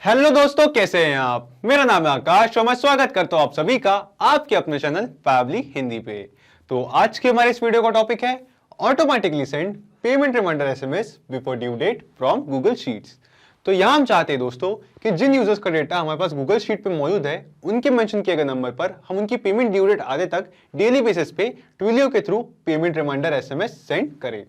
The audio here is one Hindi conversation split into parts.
हेलो दोस्तों, कैसे हैं आप। मेरा नाम है आकाश और मैं स्वागत करता हूं आप सभी का आपके अपने चैनल पैवली हिंदी पे। तो आज के हमारे इस वीडियो का टॉपिक है automatically send payment reminder SMS before due date from Google Sheets. तो यहां हम चाहते हैं दोस्तों कि जिन यूजर्स का डेटा हमारे पास गूगल शीट पे मौजूद है उनके मेंशन किए गए नंबर पर हम उनकी पेमेंट ड्यू डेट आने तक डेली बेसिस पे ट्विलियो के through payment reminder SMS send करें।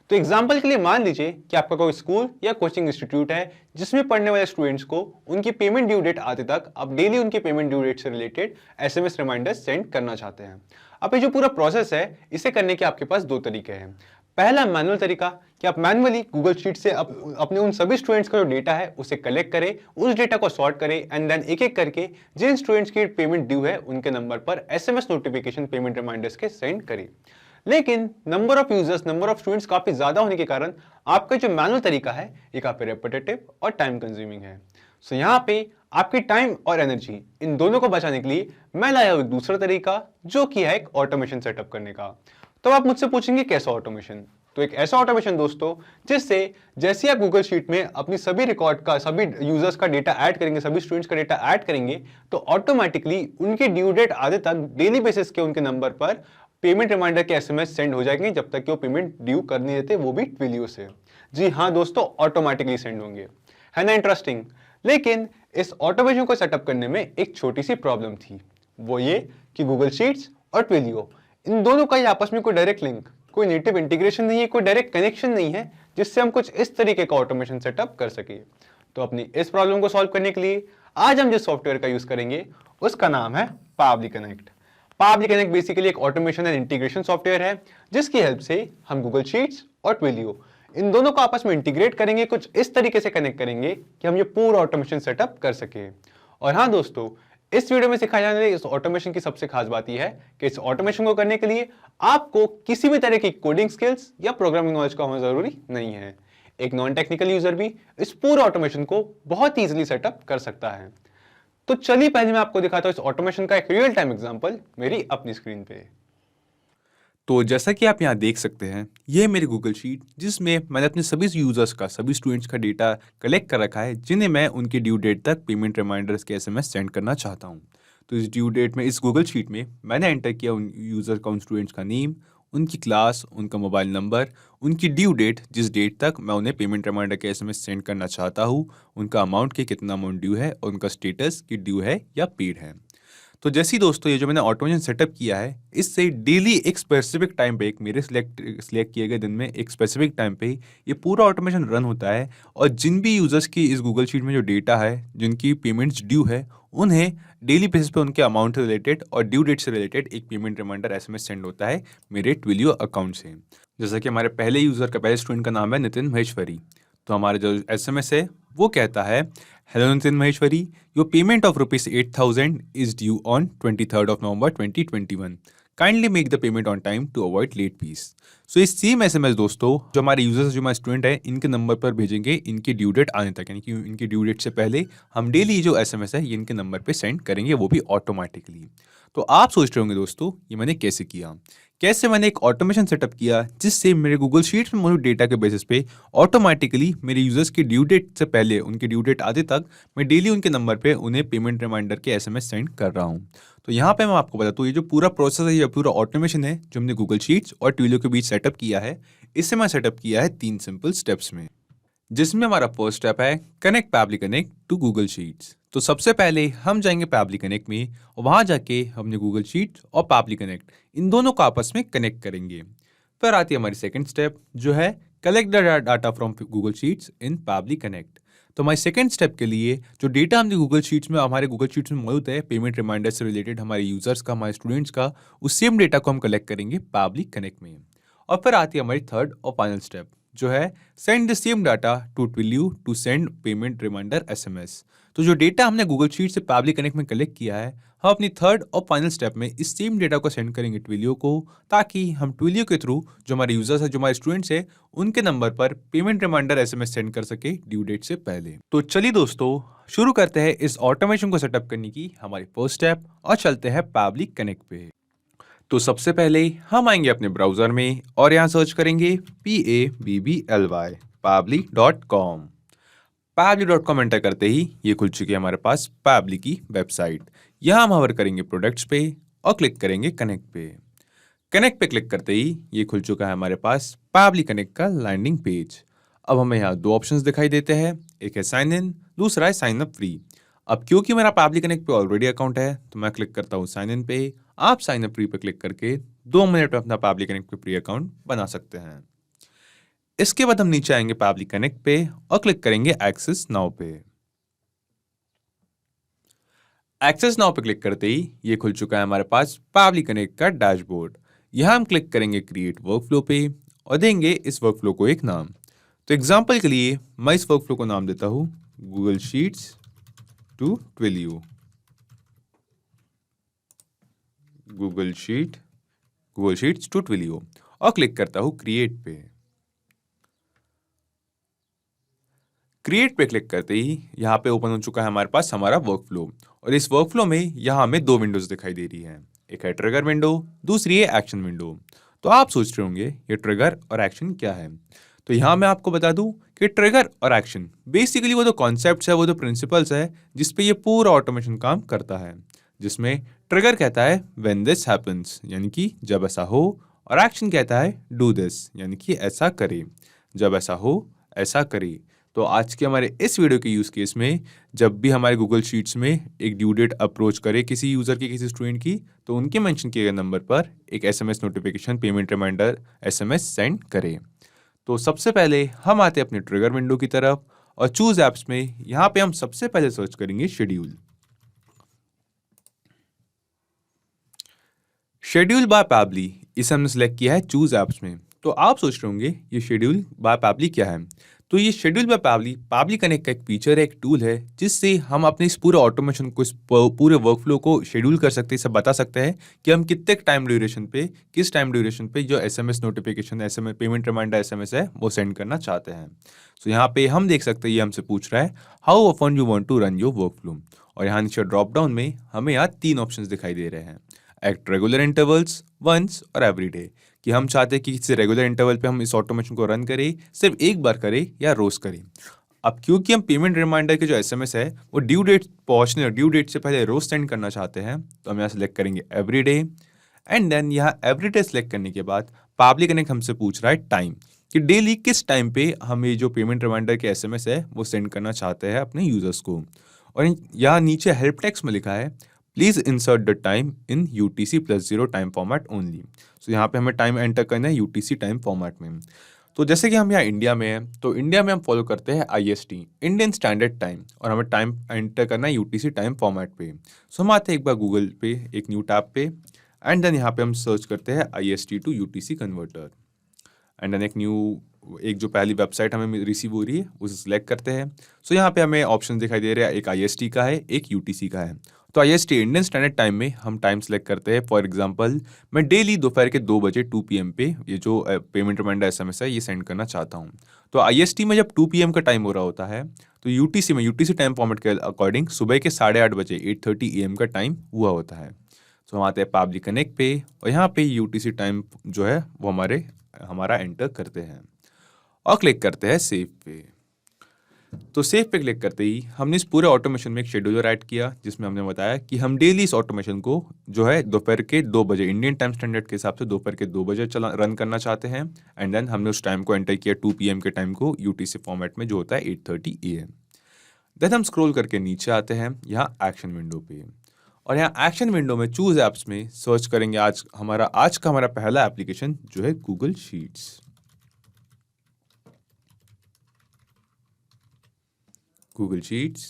तो एग्जाम्पल के लिए मान लीजिए कि आपका कोई स्कूल या कोचिंग इंस्टीट्यूट है जिसमें पढ़ने वाले स्टूडेंट्स को उनकी पेमेंट ड्यू डेट आते तक आप डेली उनकी पेमेंट ड्यू डेट से रिलेटेड एसएमएस रिमाइंडर सेंड करना चाहते हैं। अब ये जो पूरा प्रोसेस है इसे करने के आपके पास दो तरीके हैं। पहला मैनुअल तरीका कि आप मैनुअली गूगल शीट से अपने उन सभी स्टूडेंट्स का जो डेटा है उसे कलेक्ट करें, उस डेटा को सॉर्ट करें एंड देन एक एक करके जिन स्टूडेंट्स की पेमेंट ड्यू है उनके नंबर पर एसएमएस नोटिफिकेशन पेमेंट रिमाइंडर्स के सेंड करें। लेकिन number of users, number of students काफी ज्यादा होने के कारण आपका जो मैनुअल तरीका है ये काफी रेपिटेटिव और टाइम कंज्यूमिंग है। सो यहाँ पे आपकी टाइम और एनर्जी इन दोनों को बचाने के लिए मैं लाया हूं एक दूसरा तरीका जो कि है एक ऑटोमेशन सेटअप करने का। तो आप मुझसे पूछेंगे कैसा ऑटोमेशन। तो एक ऐसा ऑटोमेशन दोस्तों जिससे जैसे आप गूगल शीट में अपनी सभी रिकॉर्ड का, सभी यूजर्स का डेटा ऐड करेंगे, सभी स्टूडेंट्स का डेटा ऐड करेंगे तो ऑटोमेटिकली उनके ड्यू डेट आधे तक डेली बेसिस के उनके नंबर पर पेमेंट रिमाइंडर के एसएमएस सेंड हो जाएंगे जब तक कि वो पेमेंट ड्यू कर नहीं देते, वो भी ट्विलियो से। जी हाँ दोस्तों, ऑटोमेटिकली सेंड होंगे। है ना इंटरेस्टिंग। लेकिन इस ऑटोमेशन को सेटअप करने में एक छोटी सी प्रॉब्लम थी, वो ये कि गूगल शीट्स और ट्विलियो इन दोनों का आपस में कोई डायरेक्ट लिंक, कोई नेटिव इंटीग्रेशन नहीं है, कोई डायरेक्ट कनेक्शन नहीं है जिससे हम कुछ इस तरीके का ऑटोमेशन सेटअप कर सके। तो अपनी इस प्रॉब्लम को सॉल्व करने के लिए आज हम जिस सॉफ्टवेयर का यूज करेंगे उसका नाम है पावली कनेक्ट। पावली कनेक्ट बेसिकली एक ऑटोमेशन एंड इंटीग्रेशन सॉफ्टवेयर है जिसकी हेल्प से हम गूगल शीट्स और ट्विलियो इन दोनों को आपस में इंटीग्रेट करेंगे, कुछ इस तरीके से कनेक्ट करेंगे कि हम ये पूरा ऑटोमेशन सेटअप कर सके। और हाँ दोस्तों, इस वीडियो में सिखाया जाने वाली इस ऑटोमेशन की सबसे खास बात यह है कि इस ऑटोमेशन को करने के लिए आपको किसी भी तरह की कोडिंग स्किल्स या प्रोग्रामिंग नॉलेज का होना जरूरी नहीं है। एक नॉन टेक्निकल यूजर भी इस पूरे ऑटोमेशन को बहुत ईजिली सेटअप कर सकता है। तो चलिए पहले मैं आपको दिखाता हूं इस ऑटोमेशन का एक रियल टाइम एग्जांपल मेरी अपनी स्क्रीन पे। तो जैसा कि आप यहाँ देख सकते हैं, ये है मेरी गूगल शीट जिसमें मैंने अपने सभी यूजर्स का, सभी स्टूडेंट्स का डेटा कलेक्ट कर रखा है जिन्हें मैं उनकी ड्यू डेट तक पेमेंट रिमाइंडर्स के एसएमएस सेंड करना चाहता हूँ। तो इस ड्यू डेट में, इस गूगल शीट में मैंने एंटर किया उन यूजर का, उन स्टूडेंट्स का नेम, उनकी क्लास, उनका मोबाइल नंबर, उनकी ड्यू डेट, जिस डेट तक मैं उन्हें पेमेंट रिमाइंडर के एसएमएस सेंड करना चाहता हूँ, उनका अमाउंट के कितना अमाउंट ड्यू है और उनका स्टेटस कि ड्यू है या पेड है। तो जैसे ही दोस्तों ये जो मैंने ऑटोमेशन सेटअप किया है, इससे डेली एक स्पेसिफिक टाइम पे, एक मेरे सिलेक्ट किए गए दिन में एक स्पेसिफिक टाइम पे ये पूरा ऑटोमेशन रन होता है और जिन भी यूजर्स की इस गूगल शीट में जो डेटा है, जिनकी पेमेंट्स ड्यू है, उन्हें डेली बेसिस पे उनके अमाउंट से रिलेटेड और ड्यू डेट से रिलेटेड एक पेमेंट रिमाइंडर एसएमएस सेंड होता है मेरे ट्विलियो अकाउंट से। जैसा कि हमारे पहले यूजर का, पहले स्टूडेंट का नाम है नितिन महेश्वरी। तो हमारा जो एसएमएस है वो कहता है, hello Nitin Maheshwari, your payment of ₹8,000 is due on 23rd of November 2021. Kindly make the payment on time to avoid late fees. So इस सेम एसएमएस दोस्तों जो हमारे यूजर्स, जो हमारे स्टूडेंट है, इनके नंबर पर भेजेंगे इनकी ड्यू डेट आने तक, यानी कि इनकी ड्यू डेट से पहले हम डेली जो एसएमएस है ये इनके नंबर पे सेंड करेंगे, वो भी ऑटोमेटिकली। तो आप सोच रहे होंगे दोस्तों ये मैंने कैसे किया। कैसे मैंने एक ऑटोमेशन सेटअप किया जिससे मेरे गूगल शीट्स में मौजूद डेटा के बेसिस पे ऑटोमेटिकली मेरे यूजर्स की ड्यू डेट से पहले, उनकी ड्यू डेट आने तक मैं डेली उनके नंबर पे उन्हें पेमेंट रिमाइंडर के एसएमएस सेंड कर रहा हूँ। तो यहाँ पे मैं आपको बताता हूँ, ये जो पूरा प्रोसेस है, ये पूरा ऑटोमेशन है जो हमने गूगल शीट्स और ट्विलियो के बीच सेटअप किया है, इससे मैं सेटअप किया है 3 सिंपल स्टेप्स में, जिसमें हमारा फर्स्ट स्टेप है connect Pabbly connect to Google Sheets. तो सबसे पहले हम जाएंगे पैबली कनेक्ट में और वहां जाके हमने गूगल शीट और पैबली कनेक्ट इन दोनों को आपस में कनेक्ट करेंगे। फिर आती है हमारी सेकंड स्टेप जो है collect the data from Google sheets in Pabbly connect. तो हमारे सेकंड स्टेप के लिए जो डेटा हमने गूगल शीट्स में, हमारे गूगल शीट्स में मौजूद है पेमेंट रिमाइंडर से रिलेटेड, हमारे यूजर्स का, हमारे स्टूडेंट्स का, उस सेम डेटा को हम कलेक्ट करेंगे पैबली कनेक्ट में। और फिर आती है हमारी थर्ड और फाइनल स्टेप जो है send the same data to Twilio to send payment reminder SMS. तो जो डेटा हमने गूगल शीट से पैबली कनेक्ट में कलेक्ट किया है, हम अपनी थर्ड और फाइनल स्टेप में इस सेम डेटा को सेंड करेंगे ट्विलियो को, ताकि हम ट्विलियो के थ्रू जो हमारे यूजर्स है, जो हमारे स्टूडेंट्स है, उनके नंबर पर पेमेंट रिमाइंडर एसएमएस सेंड कर सके ड्यू डेट से पहले। तो चलिए दोस्तों शुरू करते हैं इस ऑटोमेशन को सेटअप करने की हमारी फर्स्ट स्टेप और चलते हैं पैबली कनेक्ट पे। तो सबसे पहले हम आएंगे अपने ब्राउजर में और यहाँ सर्च करेंगे PABBLY pably.com। pabbly.com एंटर करते ही ये खुल चुकी है हमारे पास pabbly की वेबसाइट। यहाँ हम हवर करेंगे प्रोडक्ट्स पे और क्लिक करेंगे कनेक्ट पे। कनेक्ट पे क्लिक करते ही ये खुल चुका है हमारे पास pabbly कनेक्ट का लैंडिंग पेज। अब हमें यहाँ दो ऑप्शंस दिखाई देते हैं, एक है साइन इन, दूसरा है साइन अप फ्री। अब क्योंकि मेरा pabbly कनेक्ट पे ऑलरेडी अकाउंट है तो मैं क्लिक करता हूँ साइन इन पे। आप साइन अप फ्री पे क्लिक करके 2 मिनट में अपना pabbly कनेक्ट पे फ्री अकाउंट बना सकते हैं। इसके बाद हम नीचे आएंगे pabbly कनेक्ट पे और क्लिक करेंगे एक्सेस नाउ पे। एक्सेस नाउ पे क्लिक करते ही ये खुल चुका है हमारे पास pabbly कनेक्ट का डैशबोर्ड। यहां हम क्लिक करेंगे क्रिएट वर्कफ्लो पे और देंगे इस वर्कफ्लो को एक नाम। तो एग्जांपल के लिए मैं इस वर्कफ्लो को नाम देता हूं Google Sheets to Twilio. Google Sheets to Twilio और क्लिक करता हूं क्रिएट पे। क्रिएट पे क्लिक करते ही यहाँ पे ओपन हो चुका है हमारे पास हमारा वर्कफ्लो और इस वर्कफ्लो में यहाँ हमें दो विंडोज दिखाई दे रही है, एक है ट्रिगर विंडो, दूसरी है एक्शन विंडो। तो आप सोच रहे होंगे ये ट्रिगर और एक्शन क्या है। तो यहाँ मैं आपको बता दूं कि ट्रिगर और एक्शन बेसिकली वो जो कॉन्सेप्ट्स है, वो जो प्रिंसिपल्स है जिसपे ये पूरा ऑटोमेशन काम करता है। जिसमें ट्रिगर कहता है व्हेन दिस हैपेंस, यानी कि जब ऐसा हो, और एक्शन कहता है डू दिस, यानी कि ऐसा करे, जब ऐसा हो ऐसा करे। तो आज के हमारे इस वीडियो के यूज़ केस में जब भी हमारे गूगल शीट्स में एक ड्यू डेट अप्रोच करे किसी यूज़र की, किसी स्टूडेंट की, तो उनके मेंशन किए गए नंबर पर एक SMS notification, payment reminder SMS send करें। तो सबसे पहले हम आते हैं अपने ट्रिगर विंडो की तरफ और चूज ऐप्स में यहाँ पे हम सबसे पहले सर्च करेंगे शेड्यूल। शेड्यूल बाय pabbly इसे हमने सेलेक्ट किया है चूज ऐप्स में। तो आप सोच रहे होंगे ये शेड्यूल बाय pabbly क्या है। तो ये शेड्यूल बाय pabbly कनेक्ट का एक फीचर है, एक टूल है जिससे हम अपने इस पूरे ऑटोमेशन को, इस पूरे वर्कफ्लो को शेड्यूल कर सकते हैं। इसे बता सकते हैं कि हम कितने टाइम ड्यूरेशन पे, किस टाइम ड्यूरेशन पे जो SMS notification, SMS payment reminder SMS है वो सेंड करना चाहते हैं। तो यहाँ पे हम देख सकते हैं ये हमसे पूछ रहा है how often you want to run your workflow, और यहाँ नीचे ड्रॉप डाउन में हमें यहाँ 3 ऑप्शंस दिखाई दे रहे हैं, एट रेगुलर इंटरवल्स, वंस और एवरीडे। कि हम चाहते हैं कि किसी रेगुलर इंटरवल पे हम इस ऑटोमेशन को रन करें, सिर्फ एक बार करें या रोज करें। अब क्योंकि हम पेमेंट रिमाइंडर के जो एसएमएस है वो ड्यू डेट पहुंचने और ड्यू डेट से पहले रोज सेंड करना चाहते हैं, तो हम यहाँ सेलेक्ट करेंगे एवरीडे। एंड देन यहाँ एवरीडे सेलेक्ट करने के बाद pabbly कनेक्ट हमसे पूछ रहा है टाइम, कि डेली किस टाइम पे हम ये जो पेमेंट रिमाइंडर के एसएमएस है वो सेंड करना चाहते हैं अपने यूजर्स को। और यहाँ नीचे हेल्प टेक्स्ट में लिखा है please insert the time in UTC+0 time format only. So यहाँ पे हमें टाइम एंटर करना है UTC टाइम फॉर्मेट में। तो जैसे कि हम यहाँ इंडिया में हैं, तो इंडिया में हम फॉलो करते हैं IST, इंडियन स्टैंडर्ड टाइम, और हमें टाइम एंटर करना है UTC टाइम फॉर्मेट पे। सो हम आते हैं एक बार गूगल पे एक न्यू टैब पे एंड देन यहाँ पे हम सर्च करते हैं IST to UTC converter. And then एक जो पहली वेबसाइट हमें रिसीव हो रही है उसे सिलेक्ट करते हैं। सो यहाँ पे हमें ऑप्शन दिखाई दे रहा है, एक IST का है, एक UTC का है। तो IST इंडियन स्टैंडर्ड टाइम में हम टाइम सेलेक्ट करते हैं। फॉर एग्जांपल मैं डेली दोपहर के 2 बजे 2 PM पे ये जो पेमेंट रिमाइंडर एसएमएस है ये सेंड करना चाहता हूँ। तो IST में जब 2 PM का टाइम हो रहा होता है तो UTC टाइम फॉर्मेट के अकॉर्डिंग सुबह के 8:30 बजे 8:30 AM का टाइम हुआ होता है। तो हम आते हैं pabbly कनेक्ट पे और यहाँ पे UTC टाइम जो है वो हमारा एंटर करते हैं और क्लिक करते हैं सेव पे। तो सेव पे क्लिक करते ही हमने इस पूरे ऑटोमेशन में एक शेड्यूलर ऐड किया जिसमें हमने बताया कि हम डेली इस ऑटोमेशन को जो है दोपहर के 2 बजे इंडियन टाइम स्टैंडर्ड के हिसाब से दोपहर के 2 बजे रन करना चाहते हैं। एंड देन हमने उस टाइम को एंटर किया 2 PM के टाइम को UTC फॉर्मेट में जो होता है 8:30 AM। देन हम स्क्रॉल करके नीचे आते हैं यहाँ एक्शन विंडो पे और यहाँ एक्शन विंडो में चूज ऐप्स में सर्च करेंगे आज का हमारा पहला एप्लीकेशन जो है Google Sheets. Google Sheets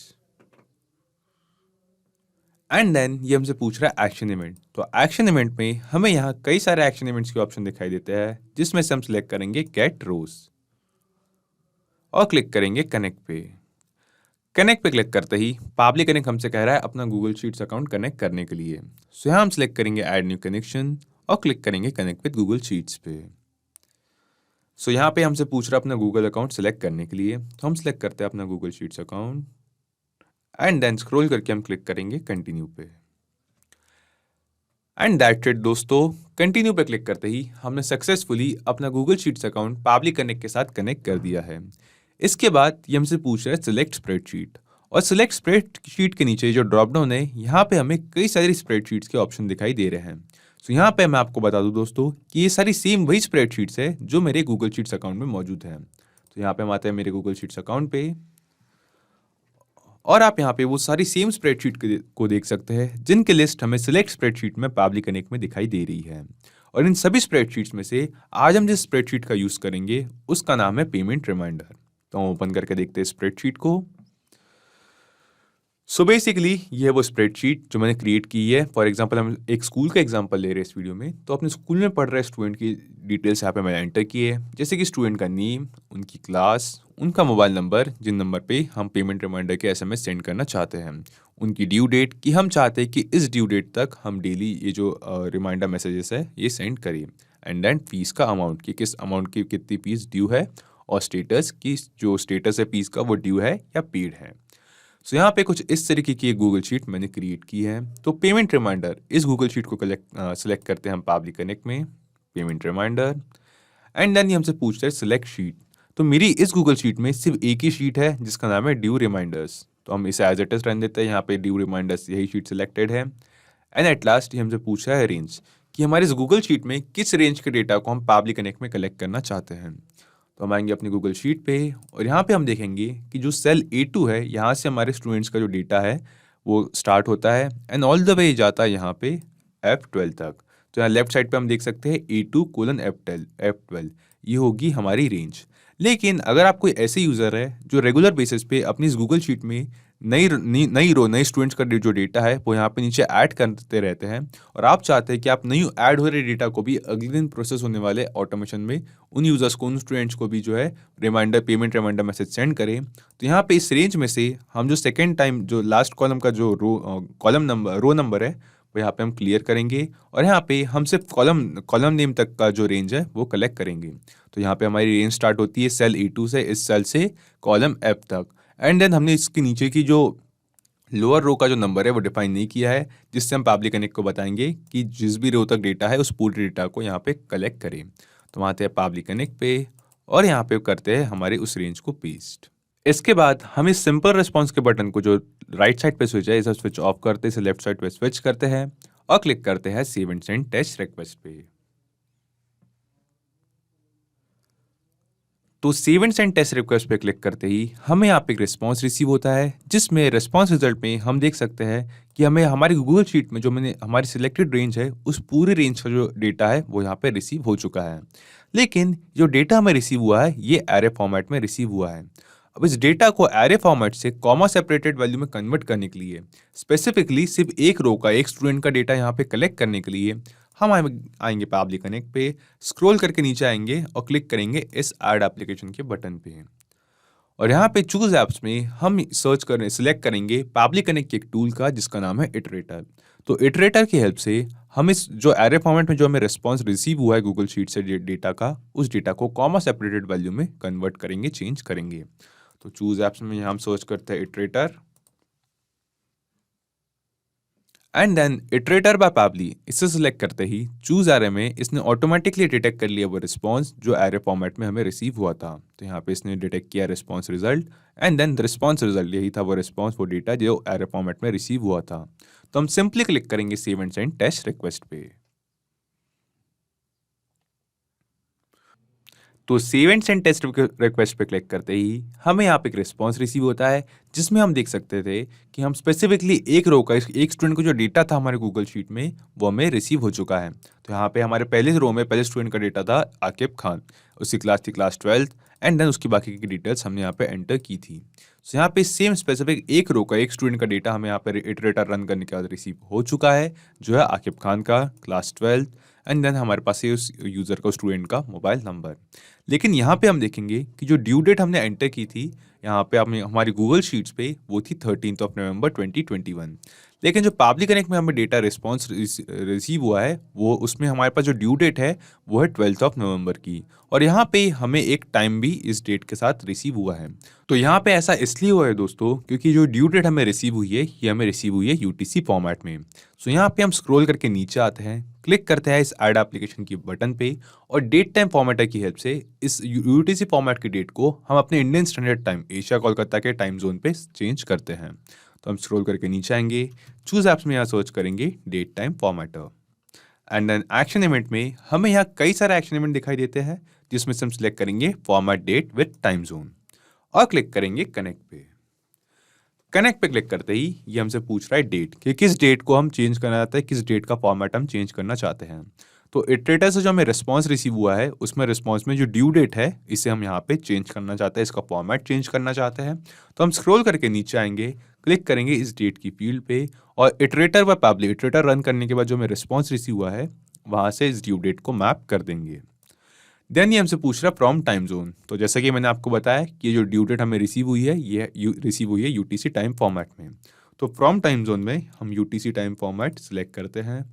and then ये हमसे पूछ रहा है एक्शन इवेंट। तो एक्शन इवेंट में हमें यहाँ कई सारे एक्शन इवेंट्स के ऑप्शन दिखाई देते हैं जिसमें से हम सिलेक्ट करेंगे गेट रोज और क्लिक करेंगे कनेक्ट पे। कनेक्ट पे क्लिक करते ही pabbly कनेक्ट हमसे कह रहा है अपना गूगल शीट्स अकाउंट कनेक्ट करने के लिए। सो यहाँ हम सिलेक्ट करेंगे ऐड न्यू कनेक्शन और क्लिक करेंगे कनेक्ट विद गूगल शीट्स पे। सो यहाँ पे हमसे पूछ रहा है अपना गूगल अकाउंट सेलेक्ट करने के लिए, तो हम सेलेक्ट करते हैं अपना Google Sheets account and then scroll करके हम क्लिक करेंगे कंटिन्यू पे। एंड दैट्स इट दोस्तों, कंटिन्यू पे क्लिक करते ही हमने सक्सेसफुली अपना Google Sheets account pabbly Connect के साथ कनेक्ट कर दिया है। इसके बाद ये हमसे पूछ रहा है सिलेक्ट स्प्रेडशीट, और सिलेक्ट स्प्रेडशीट के नीचे जो ड्रॉप डाउन है यहाँ पे हमें कई सारी स्प्रेडशीट्स के ऑप्शन दिखाई दे रहे हैं। तो यहाँ पे मैं आपको बता दूं दोस्तों कि ये सारी सेम वही स्प्रेडशीट्स है जो मेरे गूगल शीट्स अकाउंट में मौजूद है। तो यहाँ पे हम आते हैं मेरे गूगल शीट्स अकाउंट पे, और आप यहाँ पे वो सारी सेम स्प्रेडशीट को देख सकते हैं जिनकी लिस्ट हमें सिलेक्ट स्प्रेडशीट में पावली कनेक्ट में दिखाई दे रही है। और इन सभी स्प्रेडशीट्स में से आज हम जिस स्प्रेडशीट का यूज़ करेंगे उसका नाम है पेमेंट रिमाइंडर। तो हम ओपन करके देखते हैं स्प्रेडशीट को। सो बेसिकली ये है वो स्प्रेडशीट जो मैंने क्रिएट की है। फॉर एग्जांपल हम एक स्कूल का एग्जांपल ले रहे हैं इस वीडियो में, तो अपने स्कूल में पढ़ रहे स्टूडेंट की डिटेल्स यहाँ पे मैंने एंटर की है, जैसे कि स्टूडेंट का नेम, उनकी क्लास, उनका मोबाइल नंबर जिन नंबर पे हम पेमेंट रिमाइंडर के एसएमएस सेंड करना चाहते हैं, उनकी ड्यू डेट कि हम चाहते हैं कि इस ड्यू डेट तक हम डेली ये जो रिमाइंडर मैसेजेस है ये सेंड करें, एंड देन फीस का अमाउंट कि किस अमाउंट की कितनी फीस ड्यू है, और स्टेटस की जो स्टेटस है फीस का वो ड्यू है या पेड है। सो यहाँ पे कुछ इस तरीके की एक गूगल शीट मैंने क्रिएट की है। तो पेमेंट रिमाइंडर इस गूगल शीट को सेलेक्ट करते हैं हम पावली कनेक्ट में, पेमेंट रिमाइंडर, एंड देन ये हमसे पूछता है सिलेक्ट शीट। तो मेरी इस गूगल शीट में सिर्फ एक ही शीट है जिसका नाम है ड्यू रिमाइंडर्स, तो हम इसे एज इट इज रहने देते हैं। यहाँ पे ड्यू रिमाइंडर्स यही शीट सिलेक्टेड है। एंड एट लास्ट ये हमसे पूछ रहा है रेंज कि हमारे इस गूगल शीट में किस रेंज के डेटा को हम पावली कनेक्ट में कलेक्ट करना चाहते हैं। तो हम आएंगे अपनी गूगल शीट पे, और यहाँ पे हम देखेंगे कि जो सेल A2 है यहाँ से हमारे स्टूडेंट्स का जो डेटा है वो स्टार्ट होता है एंड ऑल द वे जाता है यहाँ पे F12 तक। तो यहाँ लेफ्ट साइड पे हम देख सकते हैं A2:F12, ये होगी हमारी रेंज। लेकिन अगर आप कोई ऐसे यूज़र है जो रेगुलर बेसिस पे अपनी इस गूगल शीट में नई स्टूडेंट्स का जो डेटा है वो यहाँ पे नीचे ऐड करते रहते हैं, और आप चाहते हैं कि आप नई ऐड हो रहे डेटा को भी अगले दिन प्रोसेस होने वाले ऑटोमेशन में उन यूज़र्स को, उन स्टूडेंट्स को भी जो है पेमेंट रिमाइंडर मैसेज सेंड करें, तो यहाँ पे इस रेंज में से हम जो सेकेंड टाइम जो लास्ट कॉलम का जो रो नंबर है वो यहाँ पे हम क्लियर करेंगे, और यहाँ पे हम सिर्फ कॉलम नेम तक का जो रेंज है वो कलेक्ट करेंगे। तो यहाँ पे हमारी रेंज स्टार्ट होती है सेल A2 से, इस सेल से कॉलम F तक, एंड देन हमने इसके नीचे की जो लोअर रो का जो नंबर है वो डिफाइन नहीं किया है, जिससे हम पावली कनेक्ट को बताएंगे कि जिस भी रो तक डेटा है उस पूरे डेटा को यहाँ पे कलेक्ट करें। तो वहाँ आते हैं पावली कनेक्ट पे, और यहाँ पे करते हैं हमारे उस रेंज को पेस्ट। इसके बाद हम इस सिंपल रिस्पॉन्स के बटन को जो राइट साइड पे स्विच है इसे स्विच ऑफ करते हैं, इसे लेफ्ट साइड पे स्विच करते हैं और क्लिक करते हैं save and send test request पे। तो save and send test request पे क्लिक करते ही हमें यहाँ पे एक रिस्पॉन्स रिसीव होता है, जिसमें रिस्पॉन्स रिजल्ट में हम देख सकते हैं कि हमें हमारी गूगल शीट में जो मैंने हमारी सिलेक्टेड रेंज है उस पूरे रेंज का जो डेटा है वो यहाँ पे रिसीव हो चुका है। लेकिन जो डेटा हमें रिसीव हुआ है ये एरे फॉर्मेट में रिसीव हुआ है। अब इस डेटा को एरे फॉर्मेट से कॉमा सेपरेटेड वैल्यू में कन्वर्ट करने के लिए, स्पेसिफिकली सिर्फ एक रो का एक स्टूडेंट का डेटा यहाँ पे कलेक्ट करने के लिए हम आएंगे पावली कनेक्ट पे, स्क्रॉल करके नीचे आएंगे और क्लिक करेंगे इस ऐड एप्लीकेशन के बटन पे, और यहाँ पे चूज ऐप्स में हम सिलेक्ट करेंगे पावली कनेक्ट के एक टूल का जिसका नाम है इटरेटर। तो इटरेटर की हेल्प से हम इस जो एरे फॉर्मेट में जो हमें रिस्पॉन्स रिसीव हुआ है गूगल शीट से डेटा का, उस डेटा को कॉमा सेपरेटेड वैल्यू में कन्वर्ट करेंगे, चेंज करेंगे। तो चूज ऐप्स में हम सर्च करते हैं iterator, and then iterator by Pabbly, इसे सिलेक्ट करते ही चूज एरे में इसने ऑटोमेटिकली डिटेक्ट कर लिया वो रिस्पॉन्स जो एरे फॉर्मेट में हमें रिसीव हुआ था। तो यहाँ पे इसने डिटेक्ट किया response result, and then response result यही था वो रिस्पॉन्स, वो डेटा जो एरे फॉर्मेट में रिसीव हुआ था। तो हम सिंपली क्लिक करेंगे save and send test request पे। तो save and send test request पे क्लिक करते ही हमें यहाँ पे एक रिस्पॉन्स रिसीव होता है, जिसमें हम देख सकते थे कि हम स्पेसिफिकली एक रो का एक स्टूडेंट को जो डेटा था हमारे गूगल शीट में वो हमें रिसीव हो चुका है। तो यहाँ पे हमारे पहले रो में पहले स्टूडेंट का डेटा था आकिब खान, उसकी क्लास थी क्लास 12th, एंड देन उसकी बाकी की डिटेल्स हमने यहाँ पे एंटर की थी। सो यहाँ पे सेम स्पेसिफिक एक रो का एक स्टूडेंट का डेटा हमें यहाँ पे इटरेटर रन करने के बाद रिसीव हो चुका है, जो है आकिब खान का क्लास 12th, एंड देन हमारे पास ये उस यूज़र का स्टूडेंट का मोबाइल नंबर। लेकिन यहाँ पे हम देखेंगे कि जो ड्यू डेट हमने एंटर की थी यहाँ पे हमारी गूगल शीट्स पे वो थी 13 नवंबर 2021। लेकिन जो पावली कनेक्ट में हमें डेटा रिस्पॉन्स रिसीव हुआ है वो उसमें हमारे पास जो ड्यू डेट है वो है 12 नवंबर की, और यहाँ पे हमें एक टाइम भी इस डेट के साथ रिसीव हुआ है। तो यहाँ पे ऐसा इसलिए हुआ है दोस्तों क्योंकि जो ड्यू डेट हमें रिसीव हुई है ये हमें रिसीव हुई है UTC फॉर्मेट में। सो यहाँ पे हम स्क्रॉल करके नीचे आते हैं, क्लिक करते हैं इस ऐड एप्लीकेशन की बटन पे और डेट टाइम फॉर्मेटर की हेल्प से इस यूटीसी फॉर्मेट की डेट को हम अपने Indian standard time Asia Kolkata के टाइम जोन पे चेंज करते हैं। तो हम स्क्रॉल करके नीचे आएंगे, चूज एप्स में यहाँ सर्च करेंगे date time formatter and then action event में हमें यहाँ कई सारे एक्शन इवेंट दिखाई देते हैं, जिसमें से हम सिलेक्ट करेंगे format date with time zone और क्लिक करेंगे कनेक्ट पे। कनेक्ट पे क्लिक करते ही ये हमसे पूछ रहा है डेट कि किस डेट को हम चेंज करना चाहते हैं, किस डेट का फॉर्मेट हम चेंज करना चाहते हैं। तो इटरेटर से जो हमें रिस्पांस रिसीव हुआ है उसमें रिस्पांस में जो ड्यू डेट है इसे हम यहाँ पे चेंज करना चाहते हैं, इसका फॉर्मेट चेंज करना चाहते हैं। तो हम स्क्रॉल करके नीचे आएंगे, क्लिक करेंगे इस डेट की फील्ड पे और इटरेटर व पब्लिक इटरेटर रन करने के बाद जो हमें रिस्पॉन्स रिसीव हुआ है वहाँ से इस ड्यू डेट को मैप कर देंगे। देन ये हमसे पूछ रहा है फ्रॉम टाइम जोन। तो जैसा कि मैंने आपको बताया कि ये जो ड्यू डेट हमें रिसीव हुई है ये रिसीव हुई है यूटीसी टाइम फॉर्मेट में। तो फ्रॉम टाइम जोन में हम यूटीसी टाइम फॉर्मेट सिलेक्ट करते हैं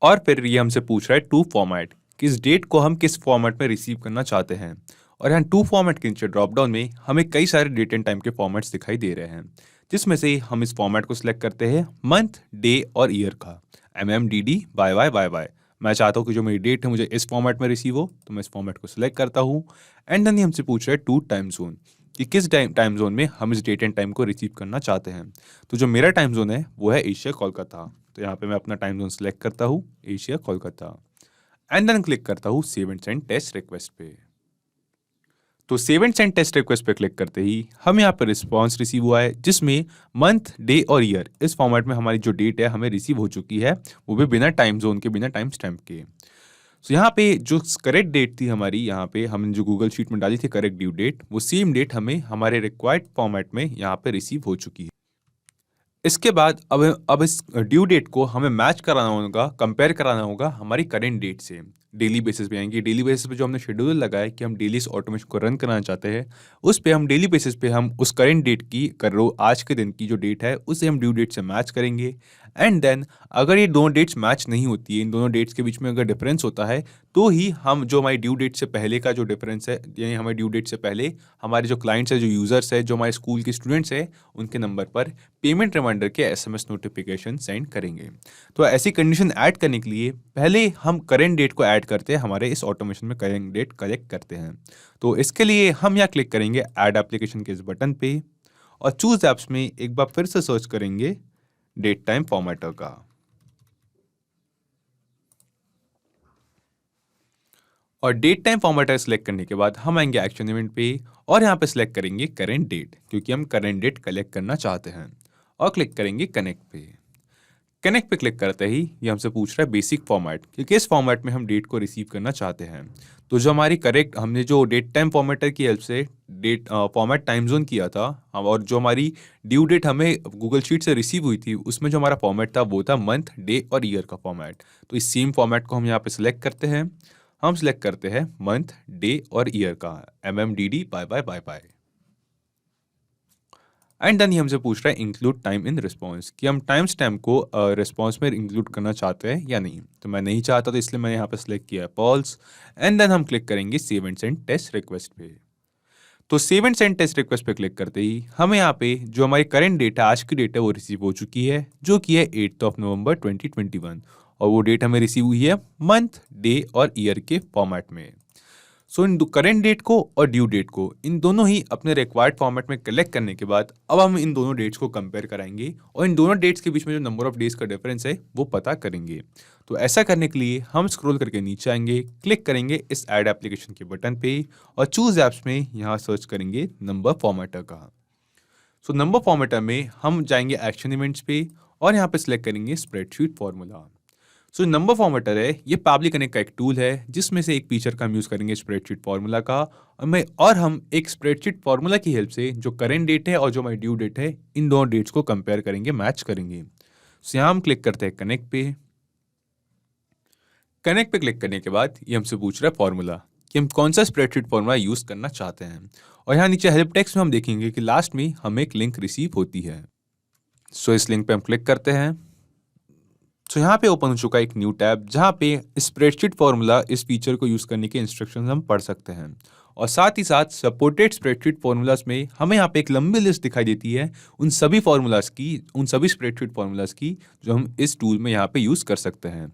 और फिर ये हमसे पूछ रहा है टू फॉर्मेट, किस डेट को हम किस फॉर्मेट में रिसीव करना चाहते हैं। और यहाँ टू फॉर्मेट के नीचे ड्रॉप डाउन में हमें कई सारे डेट एंड टाइम के फॉर्मेट्स दिखाई दे रहे हैं, जिसमें से हम इस फॉर्मेट को सिलेक्ट करते हैं मंथ, डे और ईयर का, MMDD YY। मैं चाहता हूँ कि जो मेरी डेट है मुझे इस फॉर्मेट में रिसीव हो, तो मैं इस फॉर्मेट को सिलेक्ट करता हूँ एंड देन हमसे पूछ रहा है टू टाइम जोन कि किस टाइम जोन में हम इस डेट एंड टाइम को रिसीव करना चाहते हैं। तो जो मेरा टाइम जोन है वो है एशिया कोलकाता, तो यहाँ पे मैं अपना टाइम जोन सिलेक्ट करता हूँ Asia Kolkata and then click करता हूँ save and send test request पे। तो save and send test request पे क्लिक करते ही हमें यहाँ पर रिस्पॉन्स रिसीव हुआ है, जिसमें मंथ, डे और ईयर इस फॉर्मेट में हमारी जो डेट है हमें रिसीव हो चुकी है, वो भी बिना टाइम जोन के, बिना टाइम स्टैम्प के। तो यहाँ पे जो करेक्ट डेट थी हमारी, यहाँ पे हमने जो गूगल शीट में डाली थी करेक्ट ड्यू डेट, वो सेम डेट हमें हमारे रिक्वायर्ड फॉर्मेट में यहाँ पे रिसीव हो चुकी है। इसके बाद अब इस ड्यू डेट को हमें मैच कराना होगा, कंपेयर कराना होगा हमारी करेंट डेट से। डेली बेसिस पे आएंगे, डेली बेसिस पे जो हमने शेड्यूल लगाया कि हम डेली इस ऑटोमेशन को रन कराना चाहते हैं, उस पे हम डेली बेसिस पे हम उस करेंट डेट की आज के दिन की जो डेट है उसे हम ड्यू डेट से मैच करेंगे एंड देन अगर ये दोनों डेट्स मैच नहीं होती है, इन दोनों डेट्स के बीच में अगर डिफरेंस होता है, तो ही हम जो हमारी ड्यू डेट से पहले का जो डिफरेंस है, यानी हमारे ड्यू डेट से पहले हमारे जो क्लाइंट्स है, जो यूजर्स है, जो हमारे स्कूल के स्टूडेंट्स है, उनके नंबर पर पेमेंट रिमाइंडर के SMS नोटिफिकेशन सेंड करेंगे। तो ऐसी कंडीशन ऐड करने के लिए पहले हम करेंट डेट को ऐड करते हैं, हमारे इस ऑटोमेशन में करेंट डेट कलेक्ट करते हैं। तो इसके लिए हम यहाँ क्लिक करेंगे ऐड एप्लीकेशन के इस बटन पे और चूज एप्स में एक बार फिर से सर्च करेंगे डेट टाइम फॉर्मेटर का। और डेट टाइम फॉर्मेटर सेलेक्ट करने के बाद हम आएंगे एक्शन इवेंट पे और यहाँ पे सिलेक्ट करेंगे करेंट डेट, क्योंकि हम करेंट डेट कलेक्ट करना चाहते हैं, और क्लिक करेंगे कनेक्ट पे। कनेक्ट पे क्लिक करते ही ये हमसे पूछ रहा है बेसिक फॉर्मेट कि किस फॉर्मेट में हम डेट को रिसीव करना चाहते हैं। तो जो हमारी करेक्ट हमने जो डेट टाइम फॉर्मेटर की हेल्प से डेट फॉर्मेट टाइम जोन किया था, और जो हमारी ड्यू डेट हमें गूगल शीट से रिसीव हुई थी, उसमें जो हमारा फॉर्मेट था वो था मंथ, डे और ईयर का फॉर्मेट। तो इस सेम फॉर्मेट को हम यहाँ पे सिलेक्ट करते हैं। हम सिलेक्ट करते हैं मंथ, डे और ईयर का, MMDD YY। एंड देन ये हमसे पूछ रहा है इंक्लूड टाइम इन रिस्पॉन्स कि हम टाइम स्टैम्प को रिस्पॉन्स में इंक्लूड करना चाहते हैं या नहीं। तो मैं नहीं चाहता, तो इसलिए मैंने यहाँ पे सिलेक्ट किया है फॉल्स एंड देन हम क्लिक करेंगे save and send test request पे। तो save and send test request पे क्लिक करते ही हमें यहाँ पे जो हमारी करंट डेट है, आज की डेट है, वो रिसीव हो चुकी है, जो कि है 8 नवंबर 2021, और वो डेट हमें रिसीव हुई है मंथ, डे और ईयर के फॉर्मेट में। सो इन करेंट डेट को और ड्यू डेट को, इन दोनों ही अपने रिक्वायर्ड फॉर्मेट में कलेक्ट करने के बाद अब हम इन दोनों डेट्स को कंपेयर कराएंगे और इन दोनों डेट्स के बीच में जो नंबर ऑफ डेज का डिफरेंस है वो पता करेंगे। तो ऐसा करने के लिए हम स्क्रॉल करके नीचे आएंगे, क्लिक करेंगे इस ऐड एप्लीकेशन के बटन पे और चूज एप्स में यहाँ सर्च करेंगे नंबर फॉर्मेटर का। सो नंबर फॉर्मेटर में हम जाएंगे एक्शन इवेंट्स पे और यहाँ पे सिलेक्ट करेंगे spreadsheet formula. So number formatter है, ये पाब्लिक कनेक्ट का एक टूल है जिसमें से एक फीचर का हम यूज़ करेंगे स्प्रेडशीट फॉर्मूला का, और हम एक स्प्रेडशीट फॉर्मूला की हेल्प से जो करेंट डेट है और जो हमारी ड्यू डेट है, इन दोनों डेट्स को कंपेयर करेंगे, मैच करेंगे। सो यहाँ हम क्लिक करते हैं कनेक्ट पे। कनेक्ट पे क्लिक करने के बाद ये हमसे पूछ रहा है फॉर्मूला कि हम कौन सा स्प्रेडशीट फॉर्मूला यूज़ करना चाहते हैं, और यहाँ नीचे हेल्प टेक्स्ट में हम देखेंगे कि लास्ट में हमें एक लिंक रिसीव होती है। सो इस लिंक पे हम क्लिक करते हैं। सो यहाँ पे ओपन हो चुका है एक न्यू टैब जहाँ पे स्प्रेडशीट फॉर्मूला इस फीचर को यूज़ करने के इंस्ट्रक्शंस हम पढ़ सकते हैं, और साथ ही साथ सपोर्टेड स्प्रेडशीट फॉर्मूलाज में हमें यहाँ पे एक लंबी लिस्ट दिखाई देती है उन सभी फॉर्मूलाज की, उन सभी स्प्रेडशीट फॉर्मूलाज की जो हम इस टूल में यहाँ पे यूज़ कर सकते हैं।